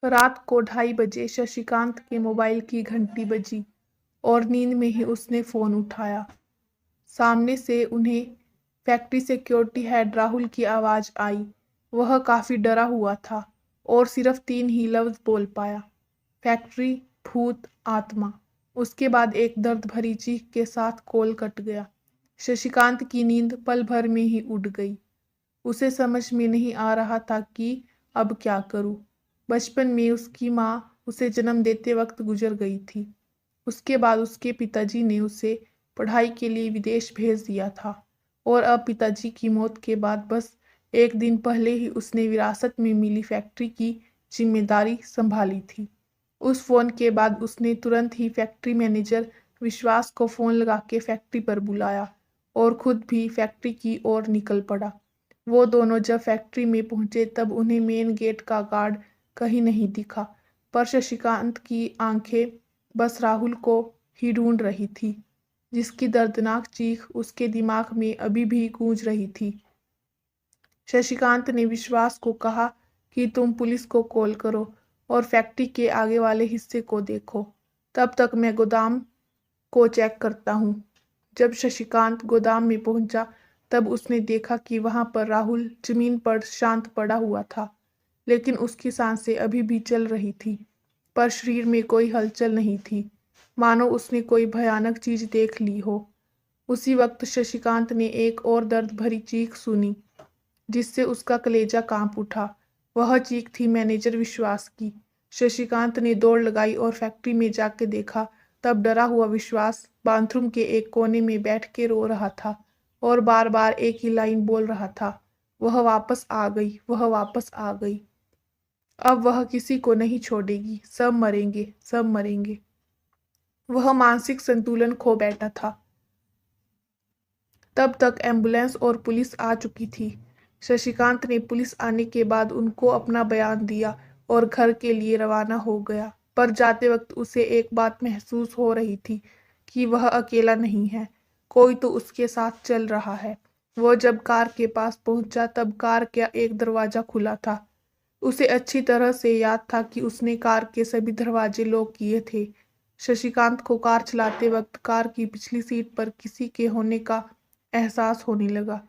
रात को 2:30 बजे शशिकांत के मोबाइल की घंटी बजी और नींद में ही उसने फोन उठाया। सामने से उन्हें फैक्ट्री सिक्योरिटी हेड राहुल की आवाज आई। वह काफी डरा हुआ था और सिर्फ 3 ही लफ्ज बोल पाया, फैक्ट्री, भूत, आत्मा। उसके बाद एक दर्द भरी चीख के साथ कॉल कट गया। शशिकांत की नींद पल भर में ही उड़ गई। उसे समझ में नहीं आ रहा था कि अब क्या करूं। बचपन में उसकी माँ उसे जन्म देते वक्त गुजर गई थी। उसके बाद उसके पिताजी ने उसे पढ़ाई के लिए विदेश भेज दिया था और अब पिताजी की मौत के बाद बस एक दिन पहले ही उसने विरासत में मिली फैक्ट्री की जिम्मेदारी संभाली थी। उस फोन के बाद उसने तुरंत ही फैक्ट्री मैनेजर विश्वास को फोन लगा के फैक्ट्री पर बुलाया और खुद भी फैक्ट्री की ओर निकल पड़ा। वो दोनों जब फैक्ट्री में पहुंचे तब उन्हें मेन गेट का गार्ड कहीं नहीं दिखा, पर शशिकांत की आंखें बस राहुल को ही ढूंढ रही थी, जिसकी दर्दनाक चीख उसके दिमाग में अभी भी गूंज रही थी। शशिकांत ने विश्वास को कहा कि तुम पुलिस को कॉल करो और फैक्ट्री के आगे वाले हिस्से को देखो, तब तक मैं गोदाम को चेक करता हूँ। जब शशिकांत गोदाम में पहुंचा तब उसने देखा कि वहां पर राहुल जमीन पर शांत पड़ा हुआ था, लेकिन उसकी सांसें अभी भी चल रही थी, पर शरीर में कोई हलचल नहीं थी, मानो उसने कोई भयानक चीज देख ली हो। उसी वक्त शशिकांत ने एक और दर्द भरी चीख सुनी, जिससे उसका कलेजा कांप उठा। वह चीख थी मैनेजर विश्वास की। शशिकांत ने दौड़ लगाई और फैक्ट्री में जाके देखा, तब डरा हुआ विश्वास बाथरूम के एक कोने में बैठ के रो रहा था और बार बार एक ही लाइन बोल रहा था, वह वापस आ गई, वह वापस आ गई। अब वह किसी को नहीं छोड़ेगी, सब मरेंगे, सब मरेंगे। वह मानसिक संतुलन खो बैठा था। तब तक एम्बुलेंस और पुलिस आ चुकी थी। शशिकांत ने पुलिस आने के बाद उनको अपना बयान दिया और घर के लिए रवाना हो गया, पर जाते वक्त उसे एक बात महसूस हो रही थी कि वह अकेला नहीं है, कोई तो उसके साथ चल रहा है। वो जब कार के पास पहुंचा तब कार का एक दरवाजा खुला था। उसे अच्छी तरह से याद था कि उसने कार के सभी दरवाजे लॉक किए थे। शशिकांत को कार चलाते वक्त कार की पिछली सीट पर किसी के होने का एहसास होने लगा।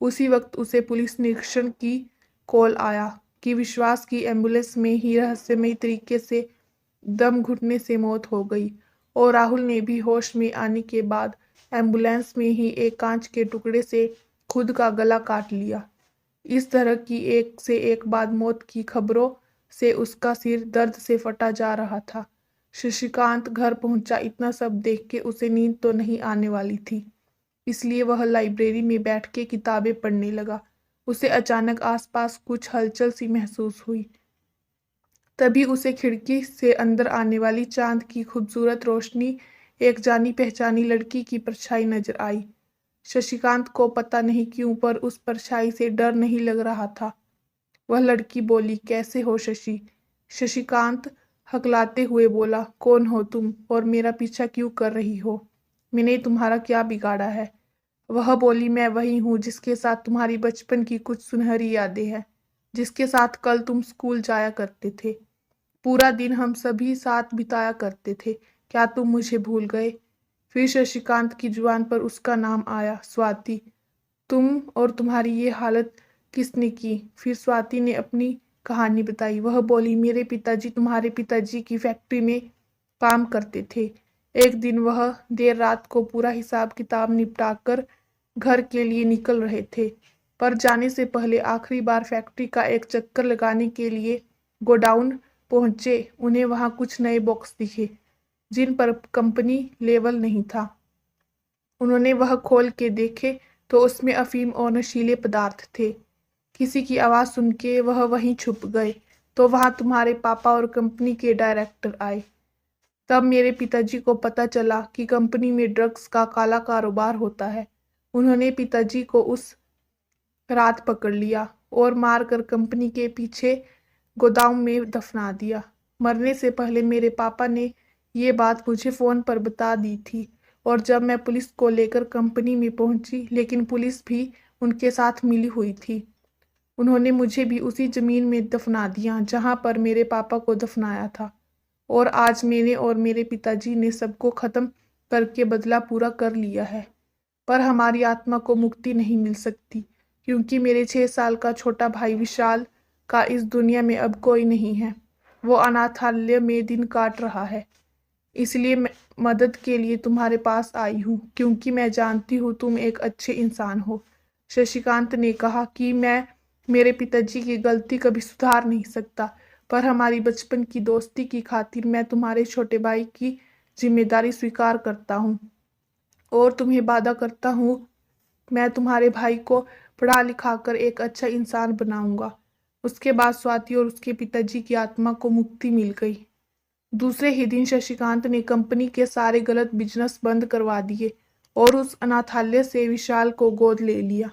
उसी वक्त उसे पुलिस निरीक्षण की कॉल आया कि विश्वास की एम्बुलेंस में ही रहस्यमयी तरीके से दम घुटने से मौत हो गई और राहुल ने भी होश में आने के बाद एम्बुलेंस में ही एक कांच के टुकड़े से खुद का गला काट लिया। इस तरह की एक से एक बाद मौत की खबरों से उसका सिर दर्द से फटा जा रहा था। शशिकांत घर पहुंचा। इतना सब देख के उसे नींद तो नहीं आने वाली थी, इसलिए वह लाइब्रेरी में बैठ के किताबें पढ़ने लगा। उसे अचानक आसपास कुछ हलचल सी महसूस हुई। तभी उसे खिड़की से अंदर आने वाली चांद की खूबसूरत रोशनी, एक जानी पहचानी लड़की की परछाई नजर आई। शशिकांत को पता नहीं क्यों पर उस परछाई से डर नहीं लग रहा था। वह लड़की बोली, कैसे हो शशि? शशिकांत हकलाते हुए बोला, कौन हो तुम और मेरा पीछा क्यों कर रही हो? मैंने तुम्हारा क्या बिगाड़ा है? वह बोली, मैं वही हूँ जिसके साथ तुम्हारी बचपन की कुछ सुनहरी यादें हैं, जिसके साथ कल तुम स्कूल जाया करते थे, पूरा दिन हम सभी साथ बिताया करते थे। क्या तुम मुझे भूल गए? फिर शशिकांत की जुबान पर उसका नाम आया, स्वाति। तुम और तुम्हारी ये हालत किसने की? फिर स्वाति ने अपनी कहानी बताई। वह बोली, मेरे पिताजी तुम्हारे पिताजी की फैक्ट्री में काम करते थे। एक दिन वह देर रात को पूरा हिसाब किताब निपटाकर घर के लिए निकल रहे थे, पर जाने से पहले आखिरी बार फैक्ट्री का एक चक्कर लगाने के लिए गोडाउन पहुंचे। उन्हें वहां कुछ नए बॉक्स दिखे जिन पर कंपनी लेवल नहीं था। उन्होंने वह खोल के देखे तो उसमें अफीम और नशीले पदार्थ थे। किसी की आवाज़ सुन के वह वहीं छुप गए तो वहां तुम्हारे पापा और कंपनी के डायरेक्टर आए। तब मेरे पिताजी को पता चला कि कंपनी में ड्रग्स का काला कारोबार होता है। उन्होंने पिताजी को उस रात पकड़ लिया और मारकर कंपनी के पीछे गोदाम में दफना दिया। मरने से पहले मेरे पापा ने ये बात मुझे फ़ोन पर बता दी थी और जब मैं पुलिस को लेकर कंपनी में पहुंची, लेकिन पुलिस भी उनके साथ मिली हुई थी। उन्होंने मुझे भी उसी जमीन में दफना दिया जहां पर मेरे पापा को दफनाया था। और आज मैंने और मेरे पिताजी ने सबको खत्म करके बदला पूरा कर लिया है। पर हमारी आत्मा को मुक्ति नहीं मिल सकती, क्योंकि मेरे 6 साल का छोटा भाई विशाल का इस दुनिया में अब कोई नहीं है। वो अनाथालय में दिन काट रहा है। इसलिए मैं मदद के लिए तुम्हारे पास आई हूँ, क्योंकि मैं जानती हूँ तुम एक अच्छे इंसान हो। शशिकांत ने कहा कि मैं मेरे पिताजी की गलती कभी सुधार नहीं सकता, पर हमारी बचपन की दोस्ती की खातिर मैं तुम्हारे छोटे भाई की जिम्मेदारी स्वीकार करता हूँ और तुम्हें वादा करता हूँ मैं तुम्हारे भाई को पढ़ा लिखा कर एक अच्छा इंसान बनाऊंगा। उसके बाद स्वाति और उसके पिताजी की आत्मा को मुक्ति मिल गई। दूसरे ही दिन शशिकांत ने कंपनी के सारे गलत बिजनेस बंद करवा दिए और उस अनाथालय से विशाल को गोद ले लिया।